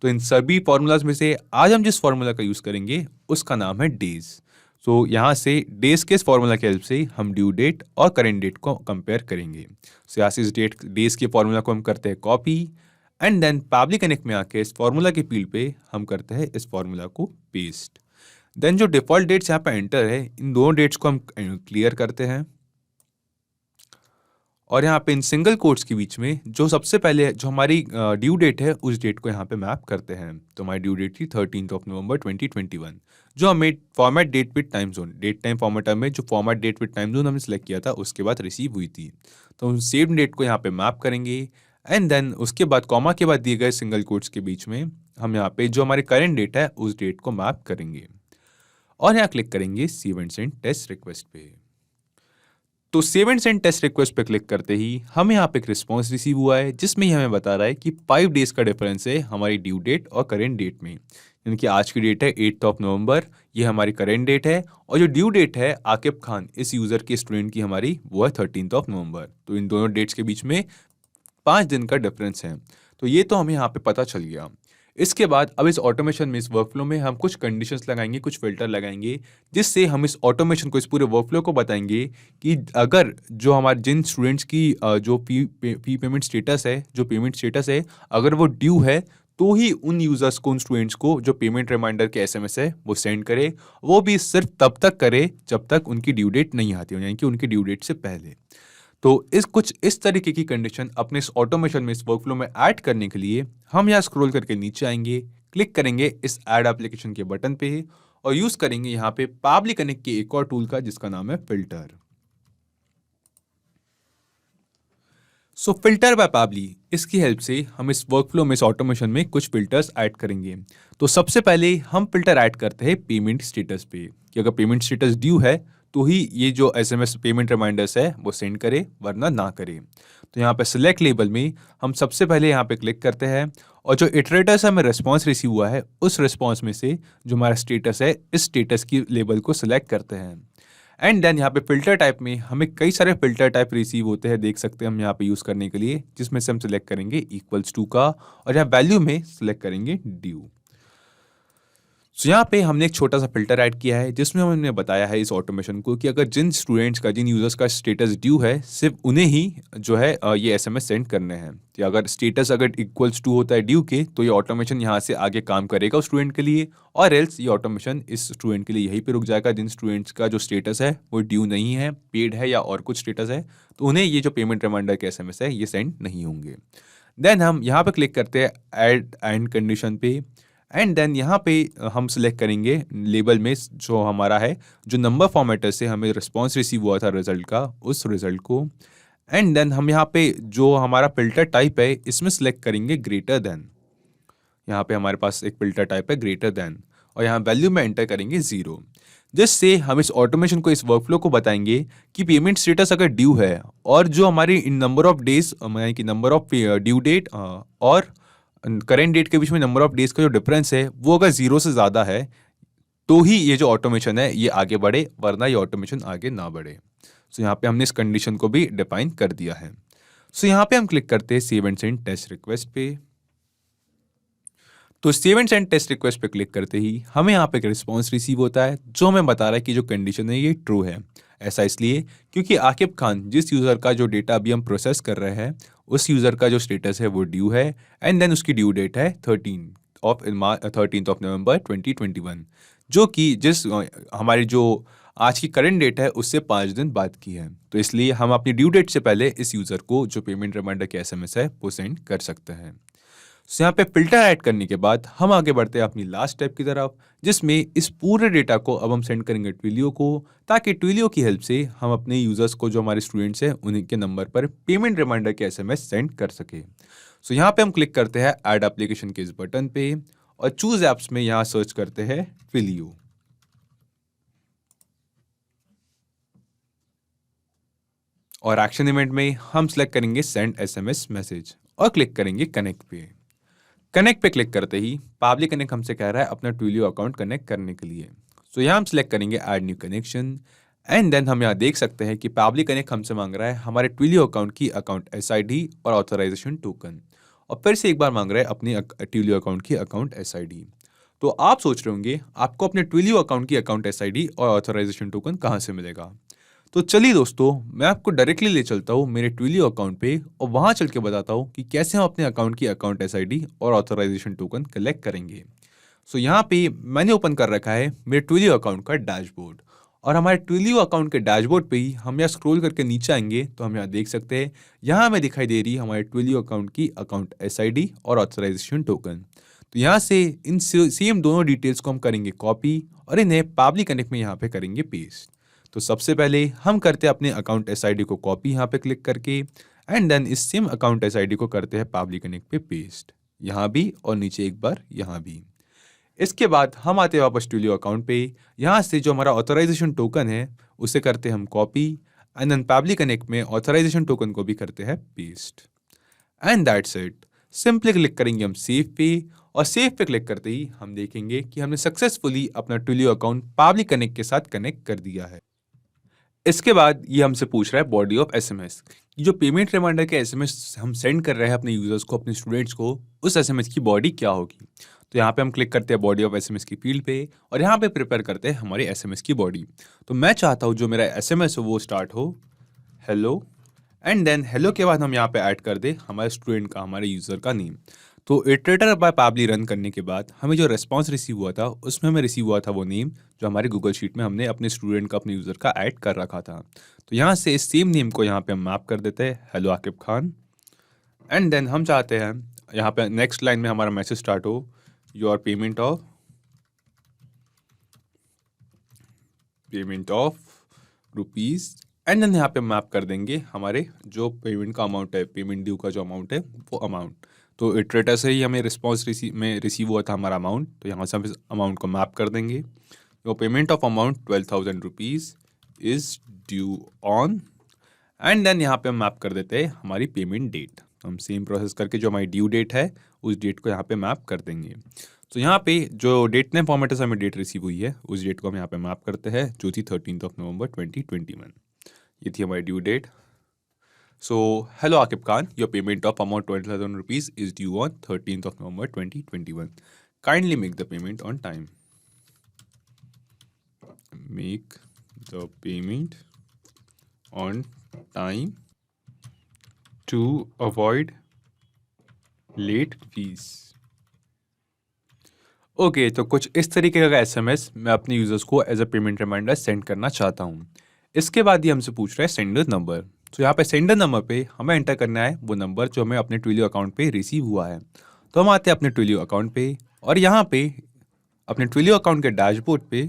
तो इन सभी फॉर्मूलाज में से आज हम जिस फॉर्मूला का यूज़ करेंगे उसका नाम है डेज। तो यहाँ से डेज के इस फॉर्मूला की हेल्प से हम ड्यू डेट और करेंट डेट को कंपेयर करेंगे। सो यहाँ से इस डेज के फॉर्मूला को हम करते हैं कॉपी एंड देन पावली कनेक्ट में आके इस फॉर्मूला के फील्ड पे हम करते हैं इस फॉर्मूला को पेस्ट। देन जो डिफॉल्ट डेट्स यहाँ पे एंटर है, इन दोनों डेट्स को हम क्लियर करते हैं और यहाँ पे इन सिंगल कोट्स के बीच में जो सबसे पहले जो हमारी ड्यू डेट है उस डेट को यहाँ पे मैप करते हैं। तो हमारी ड्यू डेट थी 13 नवंबर 2021, जो हमें format date with time zone, date time formatter में जो format date with time zone हमने सेलेक्ट किया था उसके बाद रिसीव हुई थी। तो हम सेम डेट को यहाँ पे मैप करेंगे एंड देन उसके बाद कॉमा के बाद दिए गए सिंगल कोट्स के बीच में हम यहाँ पे जो हमारी करेंट डेट है उस डेट को मैप करेंगे और यहाँ क्लिक करेंगे save and send test request पे। तो save and send test request पे क्लिक करते ही हमें यहाँ पे एक रिस्पॉन्स रिसीव हुआ है जिसमें ये हमें बता रहा है कि 5 डेज का डिफरेंस है हमारी ड्यू डेट और करेंट डेट में। यानी कि आज की डेट है 8 नवंबर, ये हमारी करेंट डेट है और जो ड्यू डेट है आकिब खान इस यूज़र के स्टूडेंट की हमारी वो है 13 नवंबर। तो इन दोनों डेट्स के बीच में 5 दिन का डिफरेंस है। तो ये तो हमें यहाँ पे पता चल गया। इसके बाद अब इस ऑटोमेशन में, इस वर्कफ्लो में हम कुछ कंडीशंस लगाएंगे, कुछ फिल्टर लगाएंगे जिससे हम इस ऑटोमेशन को, इस पूरे वर्कफ्लो को बताएंगे कि अगर जो हमारे जिन स्टूडेंट्स की जो फी पेमेंट स्टेटस है, जो पेमेंट स्टेटस है अगर वो ड्यू है तो ही उन यूज़र्स को, उन स्टूडेंट्स को जो पेमेंट रिमाइंडर के एसएमएस है वो सेंड करे। वो भी सिर्फ तब तक करे जब तक उनकी ड्यू डेट नहीं आती हो, यानी कि उनकी ड्यू डेट से पहले। तो इस तरीके की कंडीशन अपने इस ऑटोमेशन में, इस वर्कफ्लो में ऐड करने के लिए हम यहाँ स्क्रॉल करके नीचे आएंगे, क्लिक करेंगे इस ऐड एप्लीकेशन के बटन पे और यूज करेंगे यहाँ पे पावली कनेक्ट के एक और टूल का जिसका नाम है फिल्टर। सो फिल्टर बाय पावली, इसकी हेल्प से हम इस वर्कफ्लो में, इस ऑटोमेशन में कुछ फिल्टर्स ऐड करेंगे। तो सबसे पहले हम फिल्टर ऐड करते हैं पेमेंट स्टेटस पे कि अगर पेमेंट स्टेटस ड्यू है तो ही ये जो एसएमएस पेमेंट रिमाइंडर्स है वो सेंड करे, वरना ना करे। तो यहाँ पे सिलेक्ट लेबल में हम सबसे पहले यहाँ पे क्लिक करते हैं और जो इटरेटर से हमें रिस्पॉन्स रिसीव हुआ है उस रिस्पॉन्स में से जो हमारा स्टेटस है इस स्टेटस की लेबल को सिलेक्ट करते हैं। एंड देन यहाँ पे फिल्टर टाइप में हमें कई सारे फिल्टर टाइप रिसीव होते हैं, देख सकते हैं हम यहाँ पे यूज़ करने के लिए, जिसमें से हम सिलेक्ट करेंगे इक्वल्स टू का और यहाँ वैल्यू में सिलेक्ट करेंगे ड्यू। सो यहाँ पे हमने एक छोटा सा फिल्टर ऐड किया है जिसमें हमने बताया है इस ऑटोमेशन को कि अगर जिन स्टूडेंट्स का, जिन यूजर्स का स्टेटस ड्यू है सिर्फ उन्हें ही जो है ये एसएमएस सेंड करने हैं। कि अगर स्टेटस अगर इक्वल्स टू होता है ड्यू के तो ये ऑटोमेशन यहाँ से आगे काम करेगा उस स्टूडेंट के लिए, और एल्स ये ऑटोमेशन इस स्टूडेंट के लिए यहीं पे रुक जाएगा जिन स्टूडेंट्स का जो स्टेटस है वो ड्यू नहीं है, पेड है या और कुछ स्टेटस है, तो उन्हें ये जो पेमेंट रिमाइंडर के एसएमएस है ये सेंड नहीं होंगे। देन हम यहाँ पे क्लिक करते हैं ऐड एंड कंडीशन पे एंड देन यहाँ पे हम सिलेक्ट करेंगे लेबल में जो हमारा है, जो नंबर फॉर्मेटर से हमें रिस्पॉन्स रिसीव हुआ था रिजल्ट का, उस रिजल्ट को। एंड देन हम यहाँ पे जो हमारा फिल्टर टाइप है इसमें सिलेक्ट करेंगे ग्रेटर देन। यहाँ पे हमारे पास एक फिल्टर टाइप है ग्रेटर देन और यहाँ वैल्यू में एंटर करेंगे 0, जिससे हम इस ऑटोमेशन को, इस वर्कफ्लो को बताएंगे कि पेमेंट स्टेटस अगर ड्यू है और जो हमारी इन नंबर ऑफ डेज, यानी कि नंबर ऑफ ड्यू डेट और करेंट डेट के बीच में नंबर ऑफ डेज का जो डिफरेंस है वो अगर 0 से ज़्यादा है तो ही ये जो ऑटोमेशन है ये आगे बढ़े, वरना ये ऑटोमेशन आगे ना बढ़े। सो यहाँ पे हमने इस कंडीशन को भी डिफाइन कर दिया है। सो यहाँ पे हम क्लिक करते हैं save and send test request पे। तो save and send test request पे क्लिक करते ही हमें यहाँ पे एक रिस्पॉन्स रिसीव होता है जो हमें बता रहा है कि जो कंडीशन है ये ट्रू है। ऐसा इसलिए क्योंकि आकिब खान, जिस यूज़र का जो डेटा अभी हम प्रोसेस कर रहे हैं, उस यूज़र का जो स्टेटस है वो ड्यू है एंड देन उसकी ड्यू डेट है 13 नवंबर 2021, जो कि जिस हमारी जो आज की करंट डेट है उससे 5 दिन बाद की है। तो इसलिए हम अपनी ड्यू डेट से पहले इस यूज़र को जो पेमेंट रिमाइंडर के एसएमएस है वो सेंड कर सकते हैं। सो यहाँ पे फिल्टर ऐड करने के बाद हम आगे बढ़ते हैं अपनी लास्ट स्टेप की तरफ, जिसमें इस पूरे डेटा को अब हम सेंड करेंगे ट्विलियो को, ताकि ट्विलियो की हेल्प से हम अपने यूजर्स को, जो हमारे स्टूडेंट्स हैं, उनके नंबर पर पेमेंट रिमाइंडर के एसएमएस सेंड कर सके। सो यहाँ पे हम क्लिक करते हैं ऐड एप्लीकेशन के इस बटन पे और चूज एप्स में यहाँ सर्च करते हैं ट्विलियो। और एक्शन इवेंट में हम सिलेक्ट करेंगे सेंड एसएमएस मैसेज और क्लिक करेंगे कनेक्ट पे। कनेक्ट पे क्लिक करते ही पावली कनेक्ट हमसे कह रहा है अपना ट्विलियो अकाउंट कनेक्ट करने के लिए। सो यहाँ हम सिलेक्ट करेंगे add new connection and then हम यहाँ देख सकते हैं कि पावली कनेक्ट हमसे मांग रहा है हमारे ट्विलियो अकाउंट की अकाउंट एसआईडी और ऑथराइजेशन टोकन। और फिर से एक बार मांग रहा है अपनी ट्विलियो अकाउंट की अकाउंट SID। तो आप सोच रहे होंगे आपको अपने ट्विलियो अकाउंट की अकाउंट SID और ऑथराइजेशन टोकन कहाँ से मिलेगा। तो चलिए दोस्तों, मैं आपको डायरेक्टली ले चलता हूँ मेरे ट्विलियो अकाउंट पे और वहाँ चल के बताता हूँ कि कैसे हम अपने अकाउंट की अकाउंट SID और ऑथराइजेशन टोकन कलेक्ट करेंगे। सो यहाँ पे मैंने ओपन कर रखा है मेरे ट्विलियो अकाउंट का डैशबोर्ड, और हमारे ट्विलियो अकाउंट के डैशबोर्ड पे ही हम यहाँ स्क्रॉल करके नीचे आएंगे तो हम यहाँ देख सकते हैं, यहाँ हमें दिखाई दे रही है हमारे ट्विलियो अकाउंट की अकाउंट SID और ऑथराइजेशन टोकन। तो यहाँ से इन सेम दोनों डिटेल्स को हम करेंगे कॉपी और इन्हें पाबली कनेक्ट में यहाँ पे करेंगे पेस्ट। तो सबसे पहले हम करते हैं अपने अकाउंट SID को कॉपी यहाँ पे क्लिक करके, एंड देन इस सेम अकाउंट SID को करते हैं पाबली कनेक्ट पे पेस्ट, यहाँ भी और नीचे एक बार यहाँ भी। इसके बाद हम आते हैं वापस ट्विलियो अकाउंट पे, यहाँ से जो हमारा ऑथराइजेशन टोकन है उसे करते हैं हम कॉपी, एंड देन पाबली कनेक्ट में ऑथराइजेशन टोकन को भी करते हैं paste, and that's it. Simply click करेंगे हम सेव पे, और सेव पे क्लिक करते ही हम देखेंगे कि हमने सक्सेसफुली अपना ट्विलियो अकाउंट पाबली कनेक्ट के साथ कनेक्ट कर दिया है। इसके बाद ये हमसे पूछ रहा है बॉडी ऑफ SMS। जो पेमेंट रिमाइंडर के SMS हम सेंड कर रहे हैं अपने यूजर्स को, अपने स्टूडेंट्स को, उस SMS की बॉडी क्या होगी। तो यहाँ पे हम क्लिक करते हैं बॉडी ऑफ SMS की फील्ड पे, और यहाँ पे प्रिपेयर करते हैं हमारे SMS की बॉडी। तो मैं चाहता हूँ जो मेरा SMS हो वो स्टार्ट हो हेलो, एंड देन हेलो के बाद हम यहाँ पे ऐड कर दे हमारे स्टूडेंट का, हमारे यूज़र का नेम। तो इटरेटर बाय पाबली रन करने के बाद हमें जो रिस्पांस रिसीव हुआ था उसमें हमें रिसीव हुआ था वो नेम जो हमारे गूगल शीट में हमने अपने स्टूडेंट का, अपने यूज़र का ऐड कर रखा था। तो यहाँ से इस सेम नेम को यहाँ पे हम मैप कर देते हैं hello Aqib Khan, and then हम चाहते हैं यहाँ पे नेक्स्ट लाइन में हमारा मैसेज स्टार्ट हो your payment of rupees, and then यहाँ पे मैप कर देंगे हमारे जो पेमेंट का अमाउंट है, पेमेंट ड्यू का जो अमाउंट है वो अमाउंट। तो इटरेटर से ही हमें रिस्पॉन्स रिसीव हुआ था हमारा अमाउंट, तो यहाँ से हम इस अमाउंट को मैप कर देंगे। Your payment of amount 12,000 rupees is due on, and then यहाँ पे हम मैप कर देते हैं हमारी पेमेंट डेट। हम सेम प्रोसेस करके जो हमारी ड्यू डेट है उस डेट को यहाँ पे मैप कर देंगे। तो यहाँ पे जो डेट नेम फॉर्मेट से हमें डेट रिसीव हुई है उस डेट को हम यहाँ पे मैप करते हैं जो थी 13 नवंबर 2021। ये थी हमारी due date. So hello Aqib Khan, your payment of amount 12,000 rupees is due on 13 November 2021। Kindly make the payment on time. Make the payment on time to avoid late fees। Okay, तो कुछ इस तरीके का SMS मैं अपने यूजर्स को as a payment reminder send करना चाहता हूँ। इसके बाद ये हमसे पूछ रहा है सेंडर नंबर। तो यहाँ पे सेंडर नंबर पे हमें एंटर करना है वो नंबर जो हमें अपने ट्विलियो अकाउंट पे रिसीव हुआ है। तो हम आते हैं अपने ट्विलियो अकाउंट पे, और यहाँ पे अपने ट्विलियो अकाउंट के डैशबोर्ड पे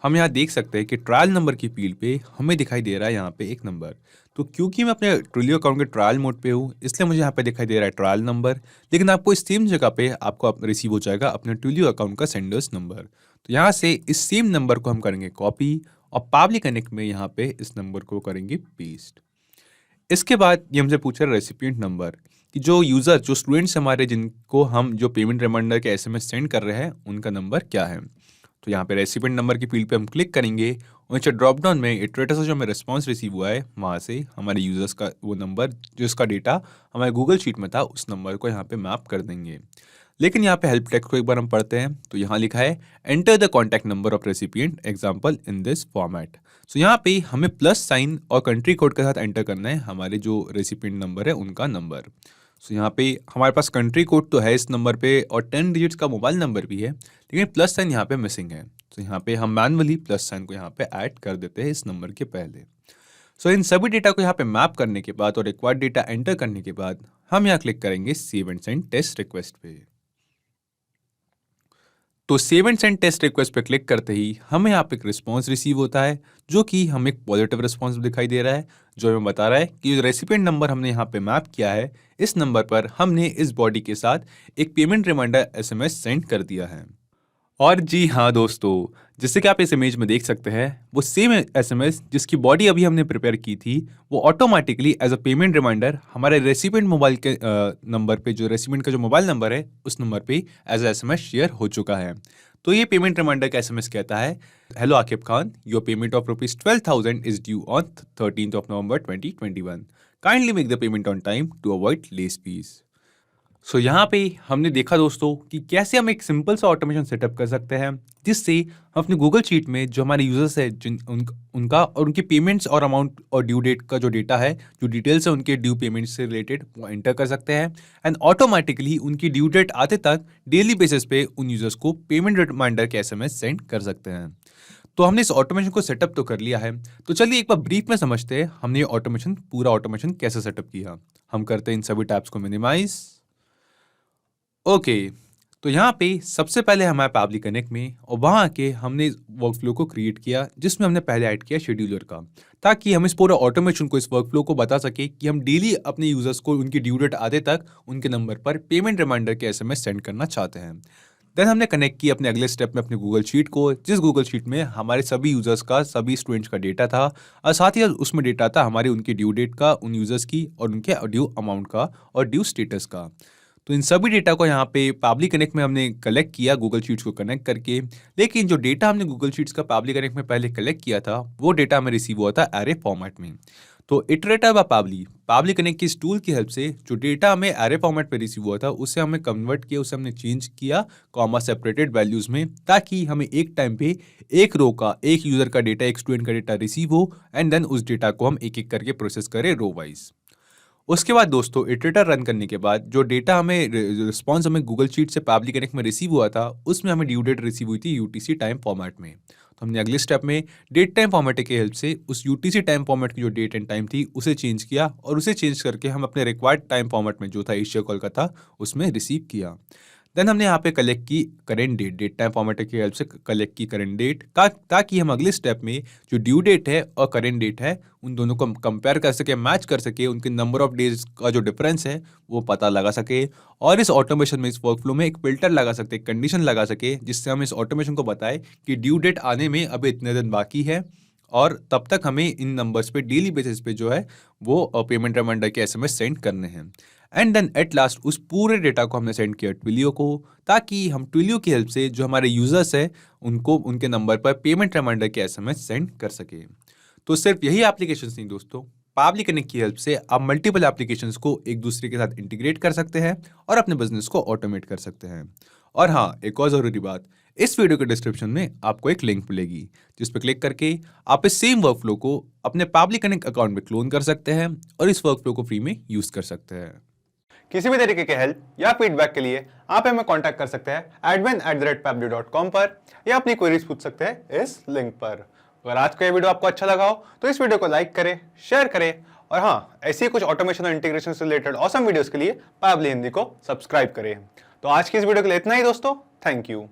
हम यहाँ देख सकते हैं कि ट्रायल नंबर की फील्ड पे हमें दिखाई दे रहा है यहाँ पे एक नंबर। तो क्योंकि मैं अपने ट्विलियो अकाउंट के ट्रायल मोड पे हूँ इसलिए मुझे यहाँ पे दिखाई दे रहा है ट्रायल नंबर, लेकिन आपको इस सेम जगह पे आपको रिसीव हो जाएगा अपने ट्विलियो अकाउंट का सेंडर्स नंबर। तो यहाँ से इस सेम नंबर को हम करेंगे कॉपी, और पाबली कनेक्ट में यहाँ पे इस नंबर को करेंगे पेस्ट। इसके बाद ये हमसे पूछा रेसिपिएंट नंबर कि जो यूज़र, जो स्टूडेंट्स हमारे जिनको हम जो पेमेंट रिमाइंडर के SMS सेंड कर रहे हैं उनका नंबर क्या है। तो यहाँ पे रेसिपिएंट नंबर की फील्ड पे हम क्लिक करेंगे, और नीचे ड्रॉप डाउन में इटरेटर से जो हमें रिस्पांस रिसीव हुआ है वहाँ से हमारे यूज़र्स का वो नंबर जिसका डेटा हमारे गूगल शीट में था उस नंबर को यहाँ पे मैप कर देंगे। लेकिन यहाँ पे हेल्प टेक्स्ट को एक बार हम पढ़ते हैं। तो यहाँ लिखा है enter the contact number of recipient example in this format. So यहाँ पे हमें प्लस साइन और कंट्री कोड के साथ एंटर करना है हमारे जो रेसिपिएंट नंबर है उनका नंबर। सो यहाँ पे हमारे पास कंट्री कोड तो है इस नंबर पे और 10 डिजिट्स का मोबाइल नंबर भी है, लेकिन प्लस साइन यहाँ पे मिसिंग है। तो यहाँ पे हम मैनुअली प्लस साइन को यहाँ पे ऐड कर देते हैं इस नंबर के पहले। सो इन सभी डेटा को यहाँ पे मैप करने के बाद और रिक्वायर्ड डेटा एंटर करने के बाद हम यहाँ क्लिक करेंगे save and send test request पे। तो save and send test request पे क्लिक करते ही हमें यहाँ पे एक रिस्पॉन्स रिसीव होता है जो कि हमें एक पॉजिटिव रिस्पॉन्स दिखाई दे रहा है, जो हमें बता रहा है कि जो रेसिपिएंट नंबर हमने यहाँ पे मैप किया है इस नंबर पर हमने इस बॉडी के साथ एक पेमेंट रिमाइंडर SMS सेंड कर दिया है। और जी हाँ दोस्तों, जैसे कि आप इस इमेज में देख सकते हैं वो सेम SMS जिसकी बॉडी अभी हमने प्रिपेयर की थी वो automatically as a payment reminder हमारे रेसिपिएंट मोबाइल के नंबर पे, जो रेसिपिएंट का जो मोबाइल नंबर है उस नंबर पे एज SMS शेयर हो चुका है। तो ये पेमेंट रिमाइंडर का एसएमएस कहता है, hello Aqib Khan, your payment of ₹12,000 is due on 13th of November 2021. Kindly make the payment on time to avoid late fees. So यहाँ पे हमने देखा दोस्तों कि कैसे हम एक सिंपल सा ऑटोमेशन सेटअप कर सकते हैं जिससे हम अपने गूगल शीट में जो हमारे यूजर्स है उनका और उनके पेमेंट्स और अमाउंट और ड्यू डेट का जो डेटा है, जो डिटेल्स है उनके ड्यू पेमेंट्स से रिलेटेड, वो एंटर कर सकते हैं एंड ऑटोमेटिकली उनकी ड्यू डेट आते तक डेली बेसिस पे उन यूजर्स को पेमेंट रिमाइंडर के एसएमएस सेंड कर सकते हैं। तो हमने इस ऑटोमेशन को सेटअप तो कर लिया है, तो चलिए एक बार ब्रीफ में समझते हैं हमने ये पूरा ऑटोमेशन कैसे सेटअप किया। हम करते हैं इन सभी टैब्स को मिनिमाइज। ओके, तो यहाँ पे सबसे पहले हमारे पैबली कनेक्ट में और वहाँ आके हमने वर्कफ्लो को क्रिएट किया जिसमें हमने पहले ऐड किया शेड्यूलर का, ताकि हम इस पूरा ऑटोमेशन को, इस वर्कफ्लो को बता सके कि हम डेली अपने यूजर्स को उनकी ड्यू डेट आने तक उनके नंबर पर पेमेंट रिमाइंडर के एसएमएस सेंड करना चाहते हैं। देन हमने कनेक्ट किया अपने अगले स्टेप में अपने गूगल शीट को, जिस गूगल शीट में हमारे सभी यूजर्स का, सभी स्टूडेंट्स का डेटा था और साथ ही उसमें डेटा था हमारे उनकी ड्यू डेट का, उन यूजर्स की और उनके ड्यू अमाउंट का और ड्यू स्टेटस का। तो इन सभी डेटा को यहाँ पे पैबली कनेक्ट में हमने कलेक्ट किया गूगल शीट्स को कनेक्ट करके, लेकिन जो डेटा हमने गूगल शीट्स का पैबली कनेक्ट में पहले कलेक्ट किया था वो डेटा हमें रिसीव हुआ था एरे फॉर्मेट में। तो इटरेटिव व पैबली कनेक्ट की इस टूल की हेल्प से जो डेटा हमें एरे फॉर्मेट पे रिसीव हुआ था उसे हमें कन्वर्ट किया, उसे हमने चेंज किया कॉमा सेपरेटेड वैल्यूज में, ताकि हमें एक टाइम पे एक रो का, एक यूजर का डेटा, एक स्टूडेंट का डेटा रिसीव हो एंड देन उस डेटा को हम एक एक करके प्रोसेस करें रो वाइज। उसके बाद दोस्तों इटरेटर रन करने के बाद जो डेटा हमें रिस्पॉन्स हमें गूगल शीट से पैबली कनेक्ट में रिसीव हुआ था उसमें हमें ड्यू डेट रिसीव हुई थी यूटीसी टाइम फॉर्मेट में। तो हमने अगले स्टेप में डेट टाइम फॉर्मेट की हेल्प से उस यूटीसी टाइम फॉर्मेट की जो डेट एंड टाइम थी उसे चेंज किया और उसे चेंज करके हम अपने रिक्वायर्ड टाइम फॉर्मेट में जो था एशिया कोलकाता उसमें रिसीव किया। देन हमने यहाँ पे कलेक्ट की current date, date time format की हेल्प से कलेक्ट की करेंट डेट ताकि हम अगले स्टेप में जो ड्यू डेट है और करेंट डेट है उन दोनों को कंपेयर कर सके, मैच कर सके, उनके नंबर ऑफ डेज का जो डिफरेंस है वो पता लगा सके और इस ऑटोमेशन में, इस वर्कफ्लो में एक फिल्टर लगा सकते, एक कंडीशन लगा सके जिससे हम इस ऑटोमेशन को बताए कि ड्यू डेट आने में अभी इतने दिन बाकी है और तब तक हमें इन नंबर्स पे डेली बेसिस पे जो है वो पेमेंट रिमाइंडर के एसएमएस सेंड करने हैं। एंड देन एट लास्ट उस पूरे डेटा को हमने सेंड किया ट्विलियो को, ताकि हम ट्विलियो की हेल्प से जो हमारे यूजर्स है उनको उनके नंबर पर पेमेंट रिमाइंडर के एसएमएस सेंड कर सके। तो सिर्फ यही एप्लीकेशंस नहीं दोस्तों, पैबली कनेक्ट की हेल्प से आप मल्टीपल एप्लीकेशंस को एक दूसरे के साथ इंटीग्रेट कर सकते हैं और अपने बिजनेस को ऑटोमेट कर सकते हैं। और हाँ, एक और जरूरी बात, इस वीडियो के डिस्क्रिप्शन में आपको एक लिंक मिलेगी जिस पर क्लिक करके आप इस सेम वर्कफ्लो को अपने पैबली कनेक्ट अकाउंट में क्लोन कर सकते हैं और इस वर्कफ्लो को फ्री में यूज कर सकते हैं। किसी भी तरीके के हेल्प या फीडबैक के लिए आप हमें कांटेक्ट कर सकते हैं admin@pably.com पर या अपनी क्वेरीज पूछ सकते हैं इस लिंक पर। अगर आज का ये वीडियो आपको अच्छा लगा हो तो इस वीडियो को लाइक करें, शेयर करें और हाँ, ऐसी ही कुछ ऑटोमेशन और इंटीग्रेशन से रिलेटेड ऑसम वीडियोस के लिए पैबली हिंदी को सब्सक्राइब करें। तो आज की इस वीडियो के लिए इतना ही दोस्तों, थैंक यू।